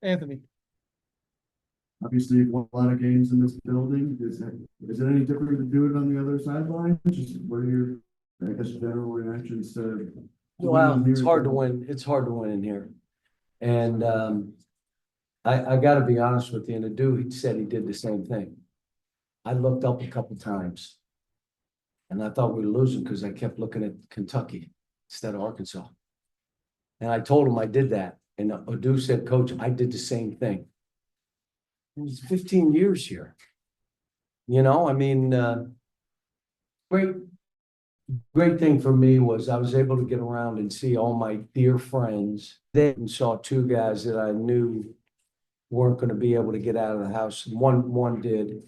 Anthony. Obviously, you've won a lot of games in this building. Is it any different to do it on the other sideline? Just what are your, I guess, general reactions to? Well, it's hard to win. It's hard to win in here. And I gotta be honest with you, and Adu, he said he did the same thing. I looked up a couple times. And I thought we were losing because I kept looking at Kentucky instead of Arkansas. And I told him I did that. And Adu said, Coach, I did the same thing. It was 15 years here. You know, I mean, great thing for me was I was able to get around and see all my dear friends. Then saw two guys that I knew weren't going to be able to get out of the house. One did.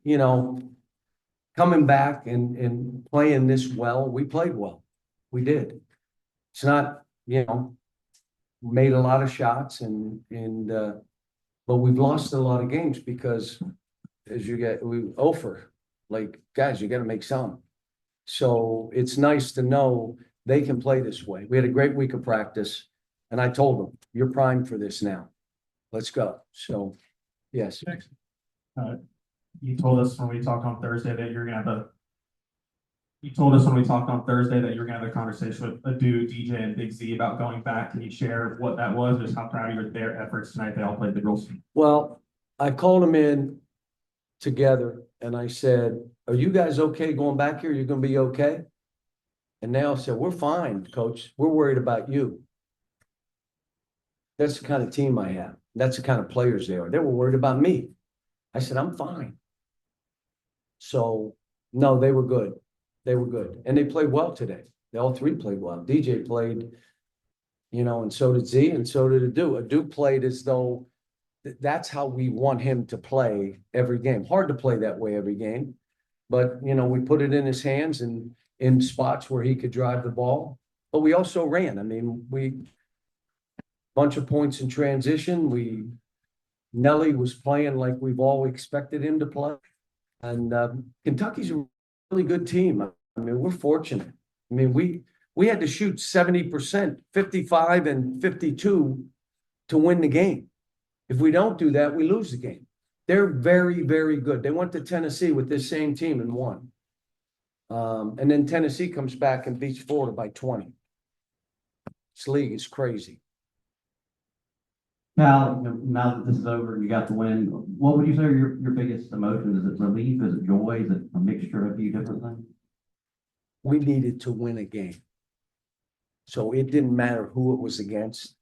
You know, coming back and playing this well, we played well. We did. It's not, you know, made a lot of shots but we've lost a lot of games because as you get, we offer, like, guys, you got to make some. So it's nice to know they can play this way. We had a great week of practice and I told them, you're primed for this now. Let's go. So, yes. You told us when we talked on Thursday that you're gonna have you told us when we talked on Thursday that you're gonna have a conversation with Adu, DJ, and Big Z about going back. Can you share what that was, just how proud you were of their efforts tonight? They all played big roles. Well, I called them in together and I said, are you guys okay going back here? You're gonna be okay? And they all said, we're fine, Coach. We're worried about you. That's the kind of team I have. That's the kind of players they are. They were worried about me. I said, I'm fine. So, no, they were good. They were good. And they played well today. They all three played well. DJ played, you know, and so did Z, and so did Adu. Adu played as though that's how we want him to play every game. Hard to play that way every game. But, you know, we put it in his hands and in spots where he could drive the ball. But we also ran. I mean, bunch of points in transition. Nelly was playing like we've all expected him to play. And Kentucky's a really good team. I mean, we're fortunate. I mean, we had to shoot 70%, 55 and 52 to win the game. If we don't do that, we lose the game. They're very, very good. They went to Tennessee with this same team and won. And then Tennessee comes back and beats Florida by 20. This league is crazy. Now that this is over and you got the win, what would you say are your biggest emotions? Is it relief? Is it joy? Is it a mixture of a few different things? We needed to win a game. So it didn't matter who it was against.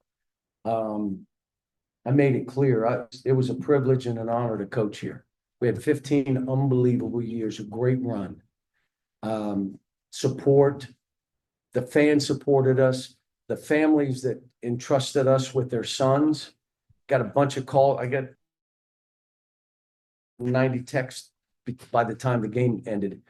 I made it clear. It was a privilege and an honor to coach here. We had 15 unbelievable years, a great run. Support. The fans supported us. The families that entrusted us with their sons. Got a bunch of calls. I got 90 texts by the time the game ended.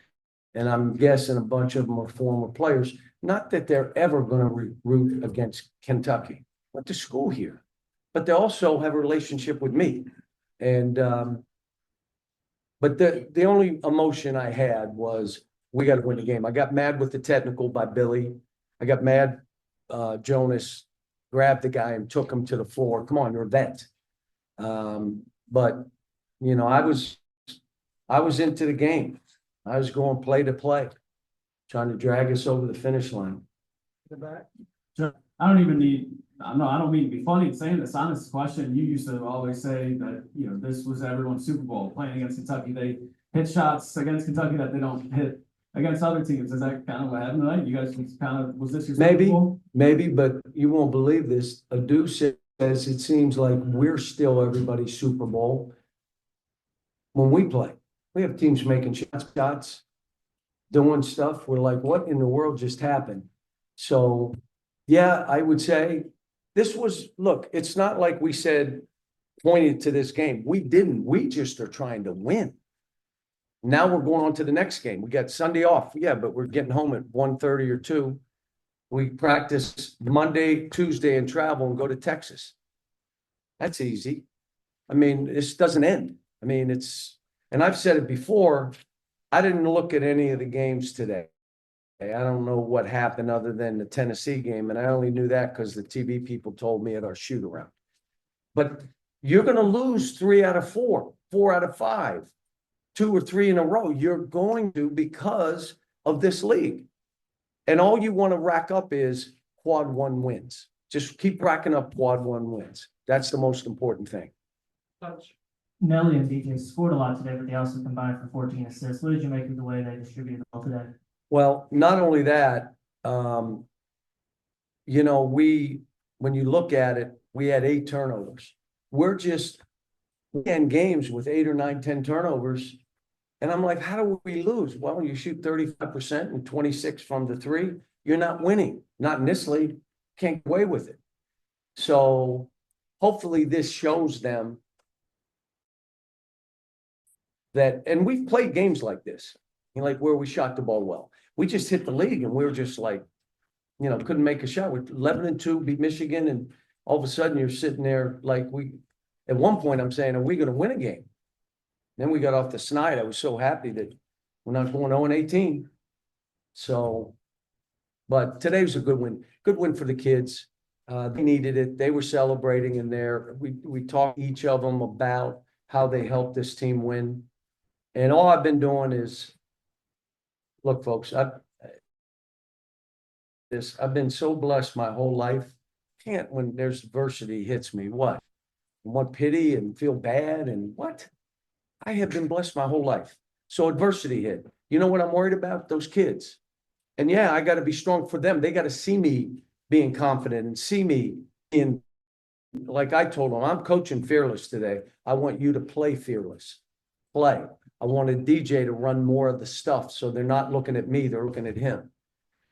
And I'm guessing a bunch of them are former players. Not that they're ever going to root against Kentucky. Went to school here. But they also have a relationship with me. And but the only emotion I had was we got to win the game. I got mad with the technical by Billy. I got mad. Jonas grabbed the guy and took him to the floor. Come on, you're a vet. But you know, I was into the game. I was going play to play, trying to drag us over the finish line. I don't mean to be funny in saying this. Honest question. You used to always say that, you know, this was everyone's Super Bowl playing against Kentucky. They hit shots against Kentucky that they don't hit against other teams. Is that kind of what happened tonight? You guys was this your Super Bowl? Maybe, but you won't believe this. Adu says it seems like we're still everybody's Super Bowl when we play. We have teams making shots, doing stuff. We're like, what in the world just happened? So, yeah, I would say look, it's not like we said, pointed to this game. We didn't. We just are trying to win. Now we're going on to the next game. We got Sunday off. Yeah, but we're getting home at 1:30 or 2. We practice Monday, Tuesday, and travel and go to Texas. That's easy. I mean, this doesn't end. I mean, and I've said it before, I didn't look at any of the games today. I don't know what happened other than the Tennessee game, and I only knew that because the TV people told me at our shoot around. But you're gonna lose 3 out of 4, 4 out of 5, 2 or 3 in a row. You're going to because of this league. And all you want to rack up is quad 1 wins. Just keep racking up quad 1 wins. That's the most important thing. Nelly and DJ scored a lot today, but they also combined for 14 assists. What did you make of the way they distributed the ball today? Well, not only that, you know, when you look at it, we had 8 turnovers. We're just in games with 8 or 9, 10 turnovers. And I'm like, how do we lose? Well, you shoot 35% and 26 from the 3. You're not winning. Not in this league. Can't get away with it. So hopefully this shows them that, and we've played games like this, you know, like where we shot the ball well. We just hit the league and we were just like, you know, couldn't make a shot. We're 11-2, beat Michigan, and all of a sudden you're sitting there like at one point I'm saying, are we going to win a game? Then we got off the snide. I was so happy that we're not going 0-18. So, but today was a good win for the kids. They needed it. They were celebrating in there. We talked to each of them about how they helped this team win. And all I've been doing is, look, folks, I've been so blessed my whole life. Can't, when there's adversity hits me, what? I want pity and feel bad and what? I have been blessed my whole life. So adversity hit. You know what I'm worried about? Those kids. And yeah, I got to be strong for them. They got to see me being confident and see me in, like I told them, I'm coaching fearless today. I want you to play fearless. Play. I wanted DJ to run more of the stuff so they're not looking at me, they're looking at him.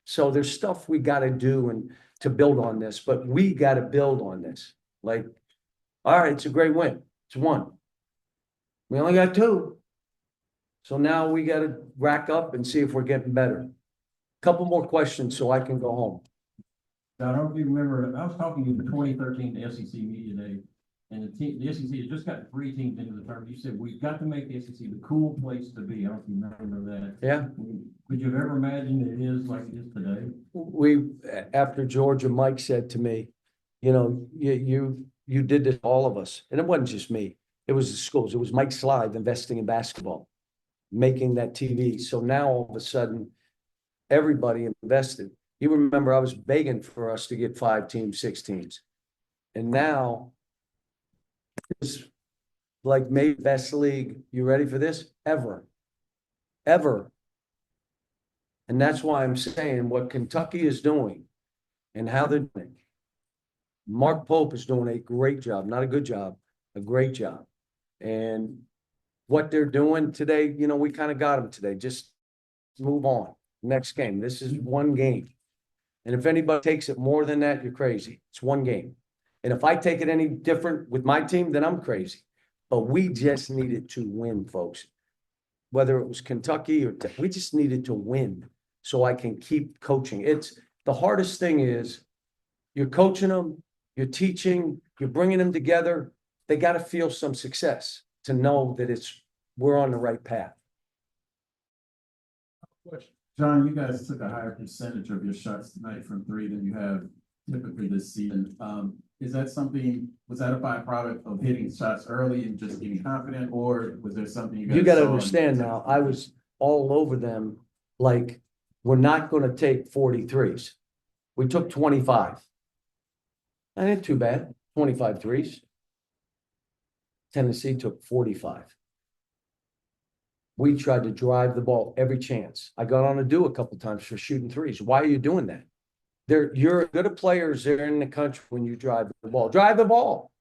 So there's stuff we got to do and to build on this, but we got to build on this. Like, all right, it's a great win. It's 1. We only got 2. So now we got to rack up and see if we're getting better. Couple more questions so I can go home. I don't know if you remember, I was talking to you in the 2013 SEC Media Day, and the SEC has just got 3 teams into the tournament. You said, we've got to make the SEC the cool place to be. I don't know if you remember that. Yeah. Could you have ever imagined it is like it is today? After Georgia, Mike said to me, you know, you did this to all of us. And it wasn't just me. It was the schools. It was Mike Slive investing in basketball, making that TV. So now all of a sudden, everybody invested. You remember I was begging for us to get 5 teams, 6 teams. And now it's like maybe best league. You ready for this? Ever. And that's why I'm saying what Kentucky is doing and how they're doing. Mark Pope is doing a great job, not a good job, a great job. And what they're doing today, you know, we kind of got them today. Just move on. Next game. This is 1 game. And if anybody takes it more than that, you're crazy. It's 1 game. And if I take it any different with my team, then I'm crazy. But we just needed to win, folks. Whether it was Kentucky or we just needed to win so I can keep coaching. It's the hardest thing is you're coaching them, you're teaching, you're bringing them together. They got to feel some success to know that we're on the right path. John, you guys took a higher percentage of your shots tonight from 3 than you have typically this season. Is that something, was that a byproduct of hitting shots early and just getting confident, or was there something you got to saw understand now, I was all over them like, we're not going to take 43s. We took 25. That ain't too bad, 25 threes. Tennessee took 45. We tried to drive the ball every chance. I got on a do a couple times for shooting threes. Why are you doing that? You're good players there in the country when you drive the ball. Drive the ball.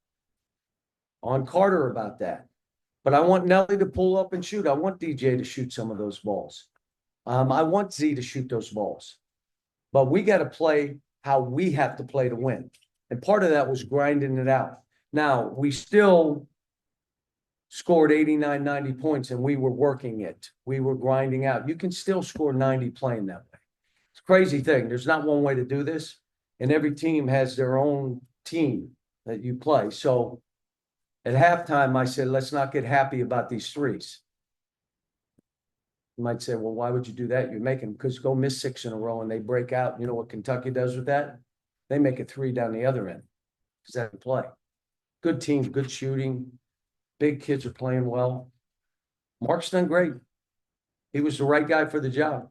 On Carter about that. But I want Nelly to pull up and shoot. I want DJ to shoot some of those balls. I want Z to shoot those balls. But we got to play how we have to play to win. And part of that was grinding it out. Now, we still scored 89, 90 points, and we were working it. We were grinding out. You can still score 90 playing that way. It's a crazy thing. There's not one way to do this, and every team has their own team that you play. So at halftime, I said, let's not get happy about these threes. You might say, well, why would you do that? You're making, because go miss 6 in a row and they break out. You know what Kentucky does with that? They make it 3 down the other end. Because they can play. Good team, good shooting. Big kids are playing well. Mark's done great. He was the right guy for the job.